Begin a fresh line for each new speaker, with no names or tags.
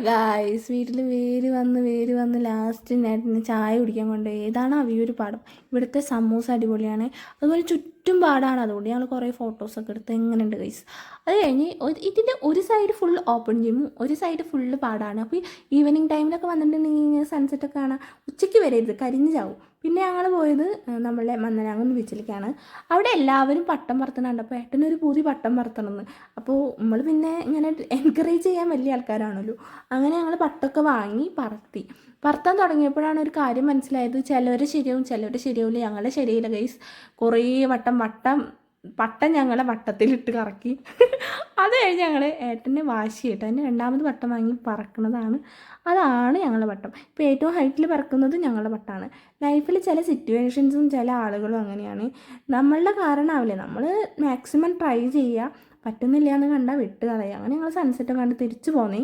Guys വീട്ടിൽ വേര് വന്ന് ലാസ്റ്റ് നേരത്തിന് ചായ കുടിക്കാൻ കൊണ്ട് ഏതാണ് അവിയൊരു പാടം. ഇവിടുത്തെ സമൂസ അടിപൊളിയാണ്, അതുപോലെ ചുറ്റും പാടാണ്. അതുകൊണ്ട് ഞങ്ങൾ കുറേ ഫോട്ടോസൊക്കെ എടുത്ത് എങ്ങനെയുണ്ട് ഗൈസ്. അത് കഴിഞ്ഞ് ഇതിൻ്റെ ഒരു സൈഡ് ഫുൾ ഓപ്പൺ ജിമ്മും ഒരു സൈഡ് ഫുള്ള് പാടാണ്. അപ്പോൾ ഈവനിങ് ടൈമിലൊക്കെ വന്നിട്ടുണ്ടെങ്കിൽ സൺസെറ്റൊക്കെ കാണാം. ഉച്ചയ്ക്ക് വരരുത്, കരിഞ്ഞ് ചാവും. പിന്നെ ഞങ്ങൾ പോയത് നമ്മളെ മന്നനാകുന്ന് ബീച്ചിലേക്കാണ്. അവിടെ എല്ലാവരും പട്ടം പറത്തണുണ്ട്. അപ്പോൾ ഏട്ടനൊരു പൂതി പട്ടം പറത്തണമെന്ന്. അപ്പോൾ നമ്മൾ പിന്നെ ഇങ്ങനെ എൻകറേജ് ചെയ്യാൻ വലിയ ആൾക്കാരാണല്ലോ. അങ്ങനെ ഞങ്ങൾ പട്ടമൊക്കെ വാങ്ങി പറത്താൻ തുടങ്ങിയപ്പോഴാണ് ഒരു കാര്യം മനസ്സിലായത്. ചിലവരെ ശരിയാവും, ചിലവരെ ശരിയാവില്ല. ഞങ്ങളെ ശരിയില്ല ഗൈസ്. കുറേ പട്ടം ഞങ്ങളെ വട്ടത്തിലിട്ട് കറക്കി. അത് കഴിഞ്ഞ് ഞങ്ങൾ ഏട്ടൻ്റെ വാശിയായിട്ട് അതിന് രണ്ടാമത് പട്ടം വാങ്ങി പറക്കുന്നതാണ്. അതാണ് ഞങ്ങളുടെ പട്ടം. ഇപ്പോൾ ഏറ്റവും ഹൈറ്റിൽ പറക്കുന്നത് ഞങ്ങളുടെ പട്ടമാണ്. ലൈഫിൽ ചില സിറ്റുവേഷൻസും ചില ആളുകളും അങ്ങനെയാണ്. നമ്മളുടെ കാരണമാവില്ലേ, നമ്മൾ മാക്സിമം ട്രൈ ചെയ്യുക. പറ്റുന്നില്ല എന്ന് കണ്ടാൽ വിട്ട് കളയുക. അങ്ങനെ ഞങ്ങൾ സൺസെറ്റ് കണ്ട് തിരിച്ചു പോന്നേ.